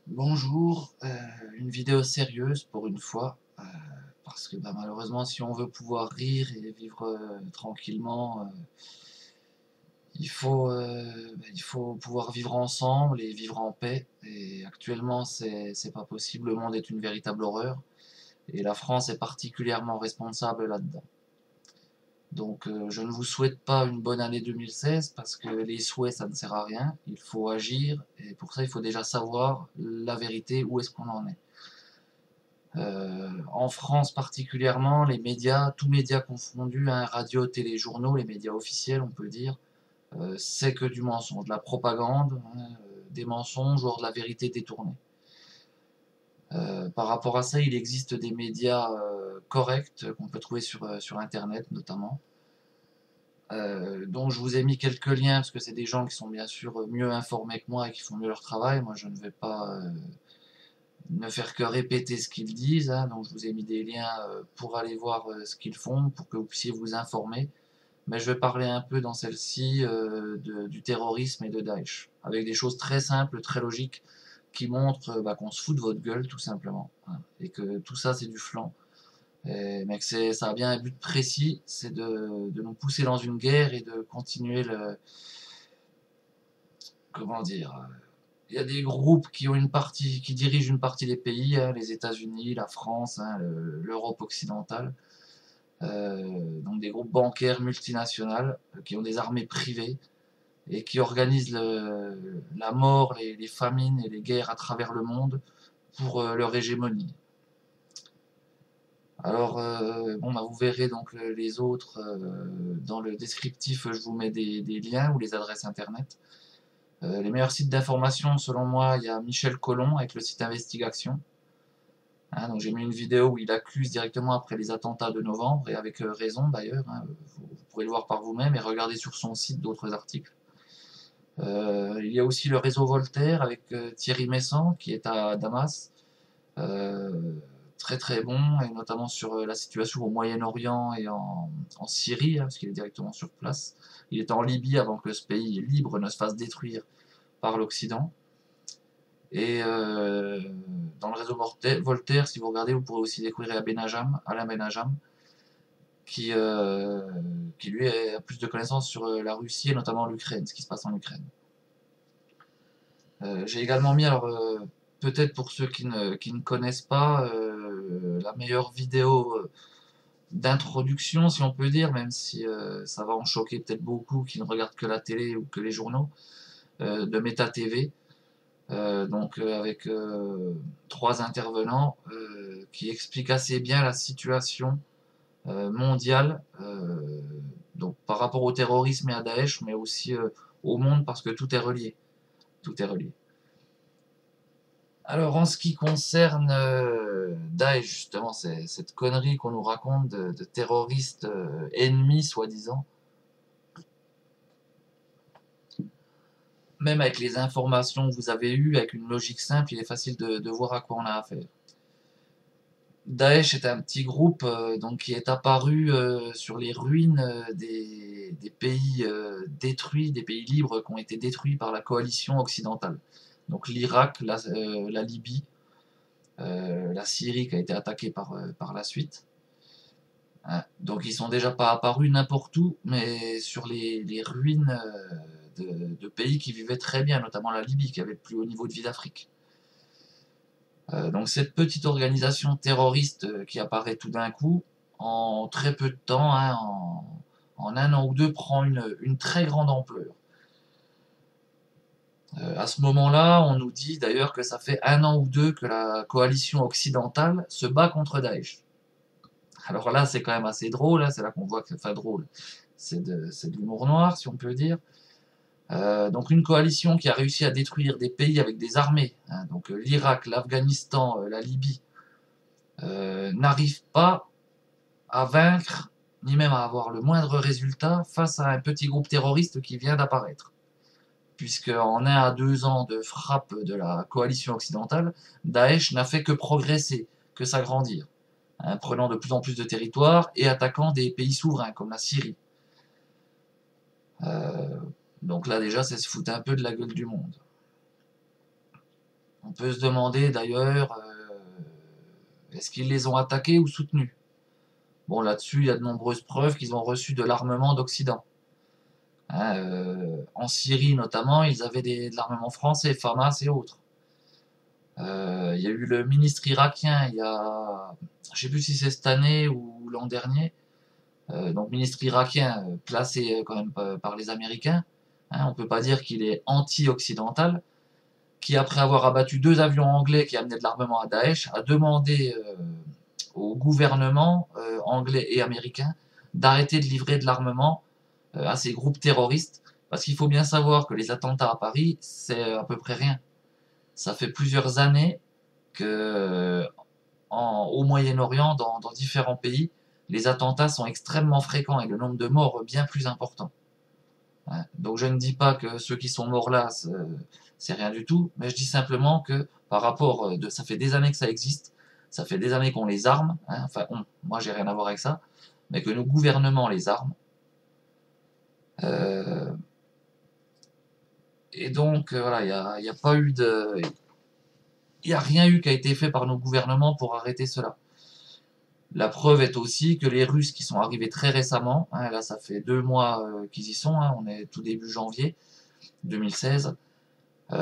Bonjour, une vidéo sérieuse pour une fois, parce que malheureusement si on veut pouvoir rire et vivre tranquillement, il faut pouvoir vivre ensemble et vivre en paix. Et actuellement c'est pas possible, le monde est une véritable horreur et la France est particulièrement responsable là-dedans. Donc je ne vous souhaite pas une bonne année 2016 parce que les souhaits ça ne sert à rien, il faut agir et pour ça il faut déjà savoir la vérité, où est-ce qu'on en est. En France particulièrement, les médias, tous médias confondus, hein, radio, télé, journaux, les médias officiels, on peut dire, c'est que du mensonge, de la propagande, hein, des mensonges, voire de la vérité détournée. Par rapport à ça, il existe des médias corrects qu'on peut trouver sur Internet notamment, dont je vous ai mis quelques liens parce que c'est des gens qui sont bien sûr mieux informés que moi et qui font mieux leur travail. Moi, je ne vais pas ne faire que répéter ce qu'ils disent, hein, donc je vous ai mis des liens pour aller voir ce qu'ils font, pour que vous puissiez vous informer. Mais je vais parler un peu dans celle-ci du terrorisme et de Daesh, avec des choses très simples, très logiques, qui montrent qu'on se fout de votre gueule tout simplement, hein, et que tout ça c'est du flan. Mais que ça a bien un but précis, c'est de nous pousser dans une guerre et de continuer le, comment dire, il y a des groupes qui ont une partie, qui dirigent une partie des pays, hein, les États-Unis, la France, hein, l'Europe occidentale, donc des groupes bancaires multinationales qui ont des armées privées et qui organisent la mort, les famines et les guerres à travers le monde pour leur hégémonie. Alors, vous verrez donc les autres dans le descriptif, je vous mets des liens ou les adresses internet. Les meilleurs sites d'information, selon moi, il y a Michel Collomb avec le site Investigation. Hein, donc j'ai mis une vidéo où il accuse directement après les attentats de novembre, et avec raison d'ailleurs, hein, vous pourrez le voir par vous-même et regarder sur son site d'autres articles. Il y a aussi le réseau Voltaire avec Thierry Messant qui est à Damas. Euh, Très très bon, et notamment sur la situation au Moyen-Orient et en Syrie, hein, parce qu'il est directement sur place. Il était en Libye avant que ce pays libre ne se fasse détruire par l'Occident. Et dans le réseau Voltaire, si vous regardez, vous pourrez aussi découvrir Alain Benajam, qui, euh, qui lui a plus de connaissances sur la Russie et notamment l'Ukraine, ce qui se passe en Ukraine. J'ai également mis, alors peut-être pour ceux qui ne connaissent pas, la meilleure vidéo d'introduction, si on peut dire, même si ça va en choquer peut-être beaucoup qui ne regardent que la télé ou que les journaux, de Meta TV. Avec trois intervenants qui expliquent assez bien la situation mondiale, donc par rapport au terrorisme et à Daesh, mais aussi au monde, parce que tout est relié. Tout est relié. Alors en ce qui concerne Daesh, justement, c'est cette connerie qu'on nous raconte de terroristes ennemis, soi-disant, même avec les informations que vous avez eues, avec une logique simple, il est facile de voir à quoi on a affaire. Daesh est un petit groupe qui est apparu sur les ruines des pays détruits, des pays libres qui ont été détruits par la coalition occidentale. Donc l'Irak, la Libye, la Syrie qui a été attaquée par la suite. Hein. Donc ils sont déjà pas apparus n'importe où, mais sur les ruines de pays qui vivaient très bien, notamment la Libye, qui avait le plus haut niveau de vie d'Afrique. Donc cette petite organisation terroriste qui apparaît tout d'un coup, en très peu de temps, hein, en un an ou deux, prend une très grande ampleur. À ce moment-là, on nous dit d'ailleurs que ça fait un an ou deux que la coalition occidentale se bat contre Daesh. Alors là, c'est quand même assez drôle, hein, c'est là qu'on voit que c'est pas drôle. C'est de l'humour noir, si on peut dire. Donc une coalition qui a réussi à détruire des pays avec des armées, hein, donc l'Irak, l'Afghanistan, la Libye, n'arrive pas à vaincre, ni même à avoir le moindre résultat face à un petit groupe terroriste qui vient d'apparaître. Puisque en 1 à 2 ans de frappe de la coalition occidentale, Daesh n'a fait que progresser, que s'agrandir, hein, prenant de plus en plus de territoires et attaquant des pays souverains comme la Syrie. Euh, donc là déjà, ça se fout un peu de la gueule du monde. On peut se demander d'ailleurs, est-ce qu'ils les ont attaqués ou soutenus? Bon, là-dessus, il y a de nombreuses preuves qu'ils ont reçu de l'armement d'Occident. Hein, en Syrie notamment, ils avaient de l'armement français, FAMAS et autres. Il y a eu le ministre irakien, il y a, je sais plus si c'est cette année ou l'an dernier, donc ministre irakien placé quand même par les Américains, hein, on peut pas dire qu'il est anti-occidental, qui après avoir abattu 2 avions anglais qui amenaient de l'armement à Daesh, a demandé au gouvernement anglais et américain d'arrêter de livrer de l'armement à ces groupes terroristes, parce qu'il faut bien savoir que les attentats à Paris, c'est à peu près rien. Ça fait plusieurs années que au Moyen-Orient, dans différents pays, les attentats sont extrêmement fréquents et le nombre de morts bien plus important. Hein. Donc je ne dis pas que ceux qui sont morts là, c'est rien du tout, mais je dis simplement que par rapport ça fait des années que ça existe, ça fait des années qu'on les arme, hein, enfin moi j'ai rien à voir avec ça, mais que nos gouvernements les arment. Euh, et donc voilà, il y a pas eu de, il n'y a rien eu qui a été fait par nos gouvernements pour arrêter cela. La preuve est aussi que les Russes qui sont arrivés très récemment, hein, là ça fait 2 mois qu'ils y sont, hein, on est tout début janvier 2016, dès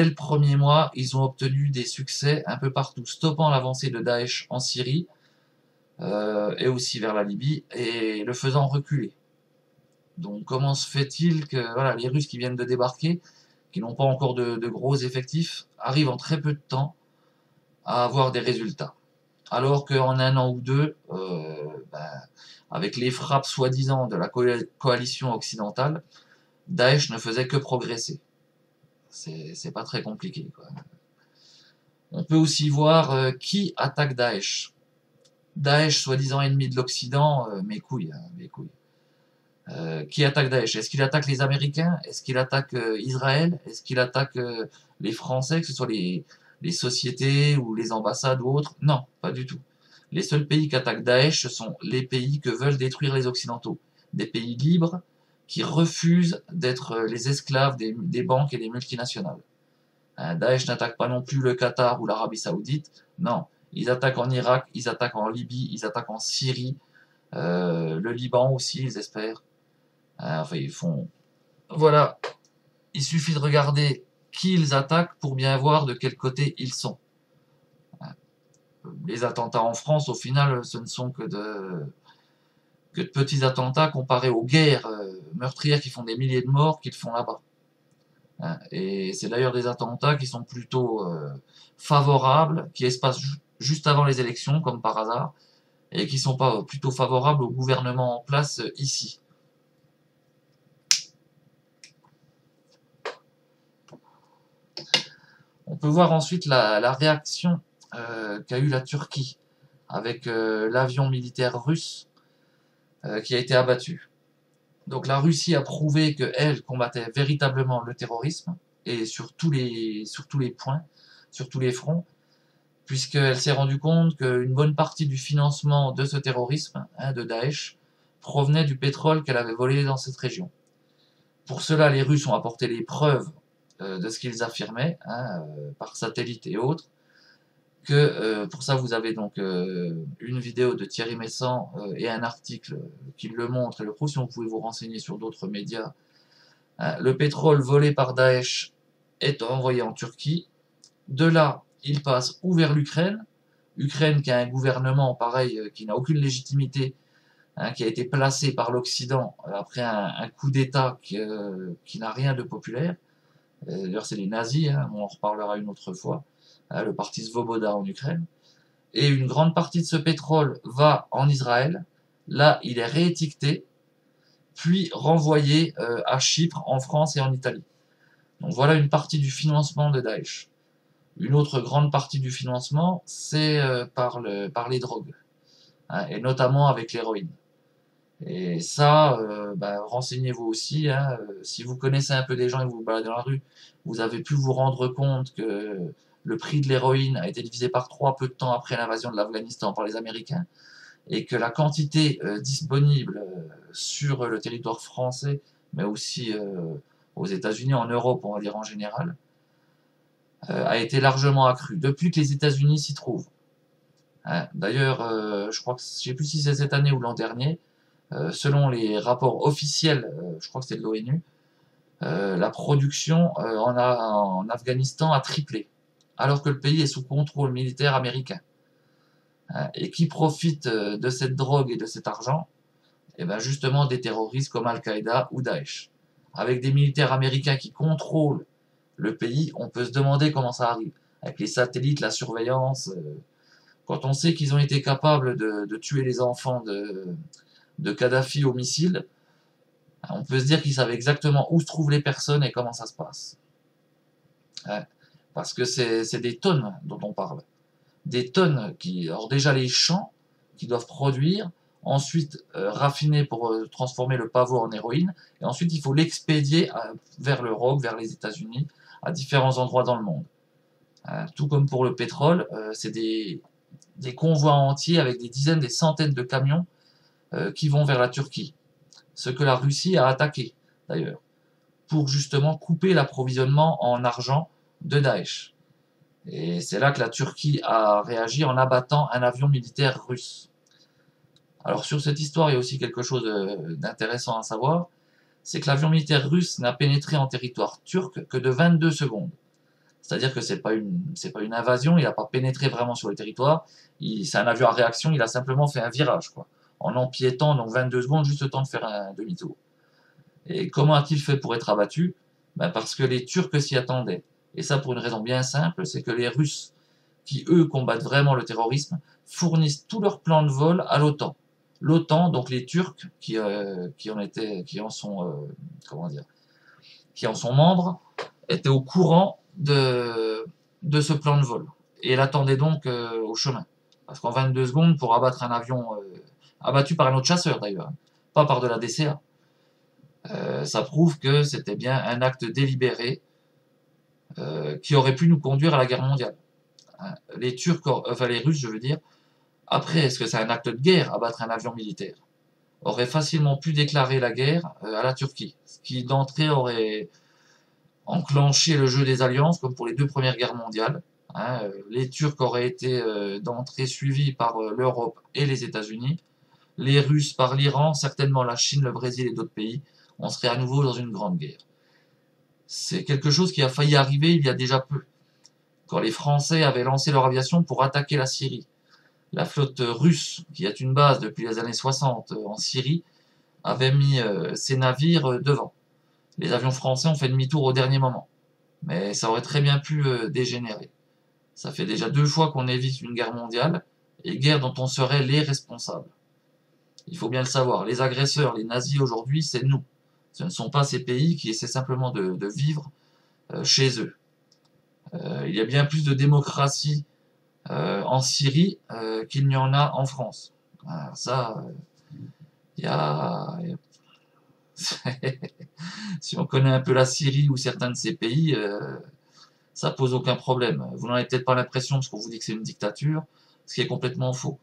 le premier mois, ils ont obtenu des succès un peu partout, stoppant l'avancée de Daesh en Syrie et aussi vers la Libye, et le faisant reculer. Donc comment se fait-il que voilà, les Russes qui viennent de débarquer, qui n'ont pas encore de gros effectifs, arrivent en très peu de temps à avoir des résultats? Alors qu'en un an ou deux, avec les frappes soi-disant de la coalition occidentale, Daesh ne faisait que progresser. C'est pas très compliqué, quoi. On peut aussi voir qui attaque Daesh. Daesh, soi-disant ennemi de l'Occident, mes couilles, hein, mes couilles. Qui attaque Daesh? Est-ce qu'il attaque les Américains? Est-ce qu'il attaque Israël? Est-ce qu'il attaque les Français, que ce soit les sociétés ou les ambassades ou autres? Non, pas du tout. Les seuls pays qui attaquent Daesh, ce sont les pays que veulent détruire les Occidentaux. Des pays libres qui refusent d'être les esclaves des banques et des multinationales. Daesh n'attaque pas non plus le Qatar ou l'Arabie Saoudite. Non, ils attaquent en Irak, ils attaquent en Libye, ils attaquent en Syrie, le Liban aussi, ils espèrent. Enfin, ils font. Voilà, il suffit de regarder qui ils attaquent pour bien voir de quel côté ils sont. Les attentats en France, au final, ce ne sont que de petits attentats comparés aux guerres meurtrières qui font des milliers de morts qu'ils font là-bas. Et c'est d'ailleurs des attentats qui sont plutôt favorables, qui se passent juste avant les élections, comme par hasard, et qui sont pas plutôt favorables au gouvernement en place ici. On peut voir ensuite la réaction qu'a eu la Turquie avec l'avion militaire russe qui a été abattu. Donc la Russie a prouvé qu'elle combattait véritablement le terrorisme, et sur tous les points, sur tous les fronts, puisqu'elle s'est rendue compte qu'une bonne partie du financement de ce terrorisme, hein, de Daesh, provenait du pétrole qu'elle avait volé dans cette région. Pour cela, les Russes ont apporté les preuves de ce qu'ils affirmaient, hein, par satellite et autres, que pour ça vous avez donc une vidéo de Thierry Messant et un article qui le montre et le prouve, si vous pouvez vous renseigner sur d'autres médias. Le pétrole volé par Daesh est envoyé en Turquie, de là il passe ou vers l'Ukraine, Ukraine qui a un gouvernement pareil qui n'a aucune légitimité, hein, qui a été placé par l'Occident après un coup d'État qui n'a rien de populaire. D'ailleurs c'est les nazis, hein, on en reparlera une autre fois, hein, le parti Svoboda en Ukraine. Et une grande partie de ce pétrole va en Israël, là il est réétiqueté, puis renvoyé à Chypre, en France et en Italie. Donc voilà une partie du financement de Daesh. Une autre grande partie du financement, c'est par les drogues, hein, et notamment avec l'héroïne. Et ça, renseignez-vous aussi, hein, si vous connaissez un peu des gens et vous vous baladez dans la rue, vous avez pu vous rendre compte que le prix de l'héroïne a été divisé par 3 peu de temps après l'invasion de l'Afghanistan par les Américains, et que la quantité disponible sur le territoire français, mais aussi aux États-Unis, en Europe, on va dire en général, a été largement accrue depuis que les États-Unis s'y trouvent. Hein. D'ailleurs, je crois que je ne sais plus si c'est cette année ou l'an dernier, selon les rapports officiels, je crois que c'est de l'ONU, la production en Afghanistan a triplé, alors que le pays est sous contrôle militaire américain. Hein. Et qui profite de cette drogue et de cet argent? Et bien justement des terroristes comme Al-Qaïda ou Daesh. Avec des militaires américains qui contrôlent le pays, on peut se demander comment ça arrive. Avec les satellites, la surveillance, quand on sait qu'ils ont été capables de tuer les enfants de Kadhafi au missile, on peut se dire qu'ils savaient exactement où se trouvent les personnes et comment ça se passe. Ouais. Parce que c'est des tonnes dont on parle. Des tonnes qui... Alors déjà les champs qui doivent produire, ensuite raffiner pour transformer le pavot en héroïne, et ensuite il faut l'expédier vers l'Europe, vers les États-Unis, à différents endroits dans le monde. Tout comme pour le pétrole, c'est des convois entiers avec des dizaines, des centaines de camions qui vont vers la Turquie. Ce que la Russie a attaqué, d'ailleurs, pour justement couper l'approvisionnement en argent de Daesh. Et c'est là que la Turquie a réagi en abattant un avion militaire russe. Alors sur cette histoire, il y a aussi quelque chose d'intéressant à savoir, c'est que l'avion militaire russe n'a pénétré en territoire turc que de 22 secondes. C'est-à-dire que c'est pas une invasion, il n'a pas pénétré vraiment sur le territoire, c'est un avion à réaction, il a simplement fait un virage, quoi, en empiétant, donc 22 secondes, juste le temps de faire un demi-tour. Et comment a-t-il fait pour être abattu? Ben parce que les Turcs s'y attendaient. Et ça pour une raison bien simple, c'est que les Russes, qui eux combattent vraiment le terrorisme, fournissent tous leurs plans de vol à l'OTAN. L'OTAN, donc les Turcs qui en sont membres, étaient au courant de ce plan de vol. Et l'attendaient donc au chemin. Parce qu'en 22 secondes, pour abattre un avion abattu par un autre chasseur d'ailleurs, pas par de la DCA, ça prouve que c'était bien un acte délibéré qui aurait pu nous conduire à la guerre mondiale. Les Turcs, enfin les Russes, je veux dire, après, est-ce que c'est un acte de guerre, abattre un avion militaire? Auraient facilement pu déclarer la guerre à la Turquie, ce qui d'entrée aurait enclenché le jeu des alliances, comme pour les 2 premières guerres mondiales. Les Turcs auraient été d'entrée suivis par l'Europe et les États-Unis, les Russes par l'Iran, certainement la Chine, le Brésil et d'autres pays. On serait à nouveau dans une grande guerre. C'est quelque chose qui a failli arriver il y a déjà peu, quand les Français avaient lancé leur aviation pour attaquer la Syrie. La flotte russe, qui a une base depuis les années 60 en Syrie, avait mis ses navires devant. Les avions français ont fait demi-tour au dernier moment. Mais ça aurait très bien pu dégénérer. Ça fait déjà 2 fois qu'on évite une guerre mondiale, et guerre dont on serait les responsables. Il faut bien le savoir, les agresseurs, les nazis aujourd'hui, c'est nous. Ce ne sont pas ces pays qui essaient simplement de vivre chez eux. Il y a bien plus de démocratie en Syrie qu'il n'y en a en France. Alors ça, il y a... si on connaît un peu la Syrie ou certains de ces pays, ça pose aucun problème. Vous n'en avez peut-être pas l'impression parce qu'on vous dit que c'est une dictature, ce qui est complètement faux.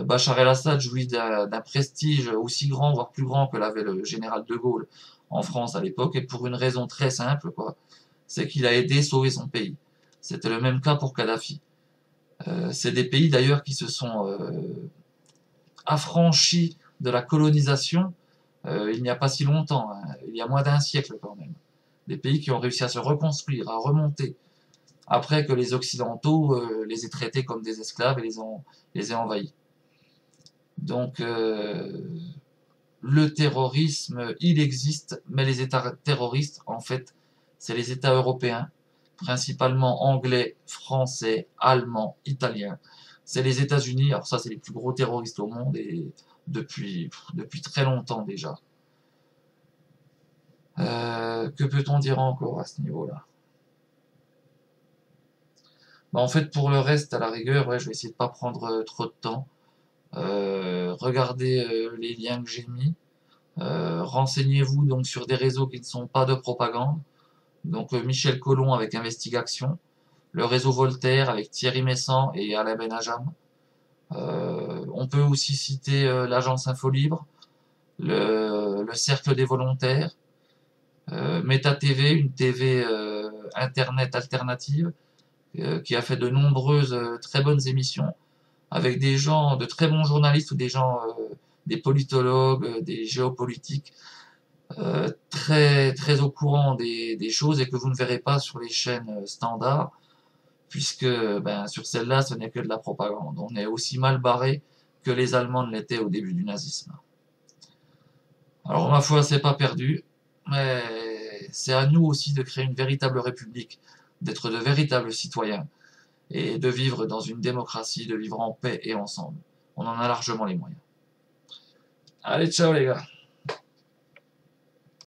Bachar el-Assad jouit d'un prestige aussi grand, voire plus grand que l'avait le général de Gaulle en France à l'époque, et pour une raison très simple, quoi, c'est qu'il a aidé sauver son pays. C'était le même cas pour Kadhafi. C'est des pays d'ailleurs qui se sont affranchis de la colonisation il n'y a pas si longtemps, hein, il y a moins d'un siècle quand même. Des pays qui ont réussi à se reconstruire, à remonter, après que les Occidentaux les aient traités comme des esclaves et les aient envahis. Donc le terrorisme, il existe, mais les États terroristes, en fait, c'est les États européens, principalement anglais, français, allemands, italiens. C'est les États-Unis, alors ça c'est les plus gros terroristes au monde, et depuis très longtemps déjà. Que peut-on dire encore à ce niveau-là? Bah, en fait, pour le reste, à la rigueur, ouais, je vais essayer de pas prendre trop de temps. Regardez les liens que j'ai mis. Renseignez-vous donc sur des réseaux qui ne sont pas de propagande. Donc Michel Collomb avec Investigation, le réseau Voltaire avec Thierry Messant et Alain Benajam. On peut aussi citer l'agence Infolibre, le Cercle des Volontaires, Meta TV, une TV internet alternative, qui a fait de nombreuses très bonnes émissions, avec des gens, de très bons journalistes ou des gens, des politologues, des géopolitiques, très, très au courant des choses et que vous ne verrez pas sur les chaînes standards, puisque ben, sur celle-là, ce n'est que de la propagande. On est aussi mal barré que les Allemands ne l'étaient au début du nazisme. Alors, ma foi, c'est pas perdu, mais c'est à nous aussi de créer une véritable république, d'être de véritables citoyens et de vivre dans une démocratie, de vivre en paix et ensemble. On en a largement les moyens. Allez, ciao les gars!